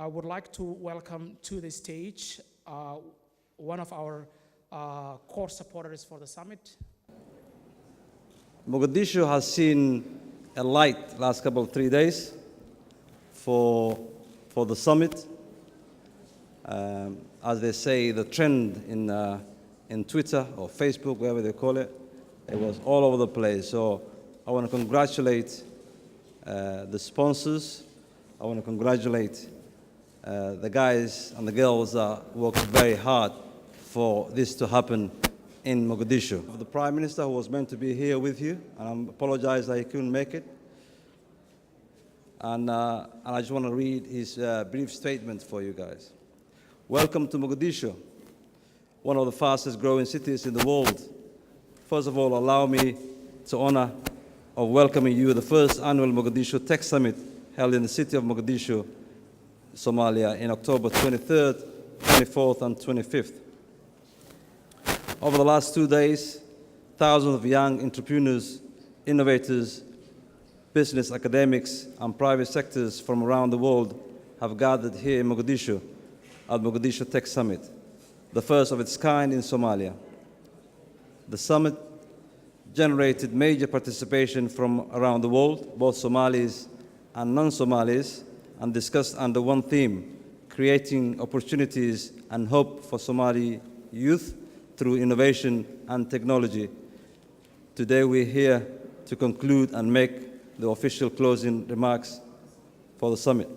I would like to welcome to the stage one of our core supporters for the summit. Mogadishu has seen a light last couple of 3 days for the summit. As they say, the trend in Twitter or Facebook, wherever they call it, it was all over the place. So I want to congratulate the sponsors. I want to congratulate the guys and the girls that worked very hard for this to happen in Mogadishu. The Prime Minister, who was meant to be here with you, and I apologize that he couldn't make it. And I just want to read his brief statement for you guys. Welcome to Mogadishu, one of the fastest growing cities in the world. First of all, allow me to honor of welcoming you to the first annual Mogadishu Tech Summit held in the city of Mogadishu, Somalia, in October 23rd, 24th, and 25th. Over the last 2 days, thousands of young entrepreneurs, innovators, business academics, and private sectors from around the world have gathered here in Mogadishu at Mogadishu Tech Summit, the first of its kind in Somalia. The summit generated major participation from around the world, both Somalis and non-Somalis, and discussed under one theme: creating opportunities and hope for Somali youth through innovation and technology. Today we're here to conclude and make the official closing remarks for the summit.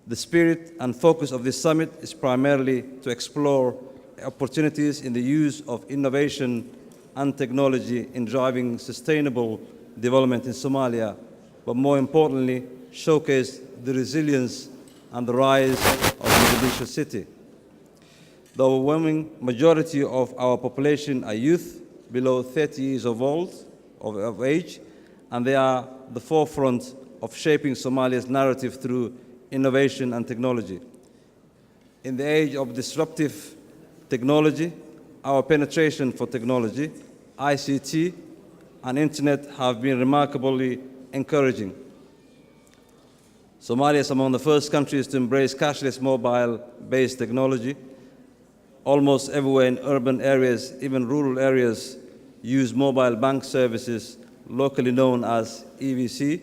The spirit and focus of this summit is primarily to explore opportunities in the use of innovation and technology in driving sustainable development in Somalia, but more importantly, showcase the resilience and the rise of Mogadishu city. The overwhelming majority of our population are youth below 30 years of age, and they are the forefront of shaping Somalia's narrative through innovation and technology. In the age of disruptive technology, our penetration for technology, ICT, and internet have been remarkably encouraging. Somalia is among the first countries to embrace cashless mobile-based technology. Almost everywhere in urban areas, even rural areas, use mobile bank services, locally known as EVC.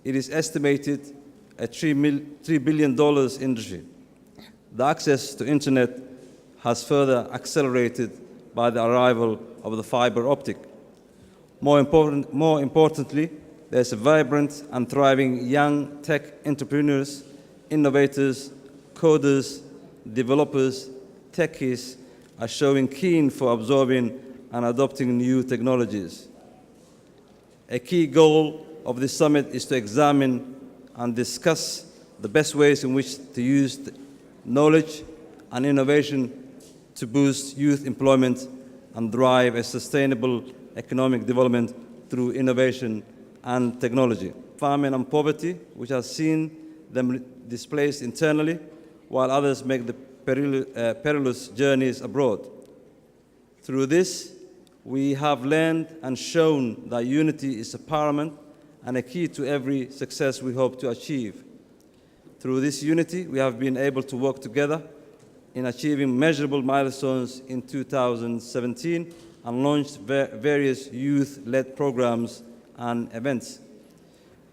It is estimated a $3 billion industry. The access to internet has further accelerated by the arrival of the fiber optic. More importantly, there's a vibrant and thriving young tech entrepreneurs, innovators, coders, developers, techies are showing keen for absorbing and adopting new technologies. A key goal of this summit is to examine and discuss the best ways in which to use knowledge and innovation to boost youth employment and drive a sustainable economic development through innovation and technology. Famine and poverty, which has seen them displaced internally, while others make the perilous journeys abroad. Through this, we have learned and shown that unity is paramount and a key to every success we hope to achieve. Through this unity, we have been able to work together in achieving measurable milestones in 2017 and launched various youth-led programs and events.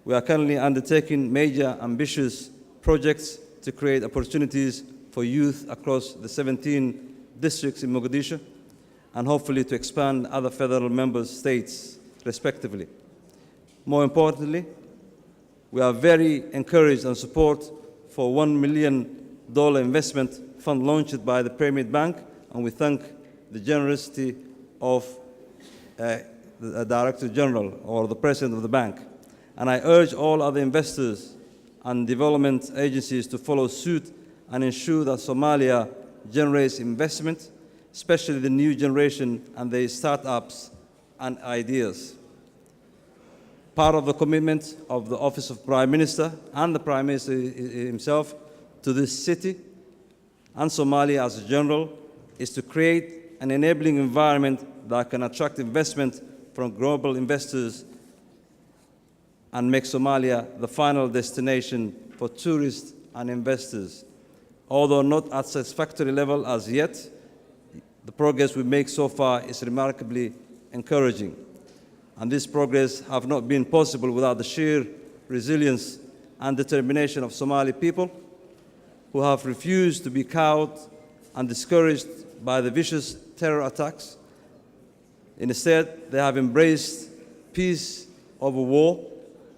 We are currently undertaking major ambitious projects to create opportunities for youth across the 17 districts in Mogadishu, and hopefully to expand other federal member states respectively. More importantly, we are very encouraged and support for $1 million investment fund launched by the Pyramid Bank, and we thank the generosity of the Director General or the President of the bank. And I urge all other investors and development agencies to follow suit and ensure that Somalia generates investment, especially the new generation and their startups and ideas. Part of the commitment of the Office of Prime Minister and the Prime Minister himself to this city and Somalia as a general is to create an enabling environment that can attract investment from global investors and make Somalia the final destination for tourists and investors. Although not at satisfactory level as yet, the progress we make so far is remarkably encouraging. And this progress have not been possible without the sheer resilience and determination of Somali people who have refused to be cowed and discouraged by the vicious terror attacks. Instead, they have embraced peace over war,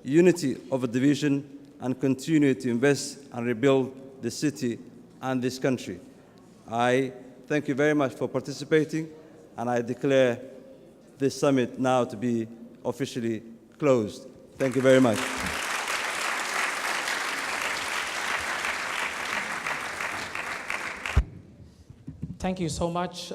unity over division, and continue to invest and rebuild the city and this country. I thank you very much for participating, and I declare this summit now to be officially closed. Thank you very much. Thank you so much.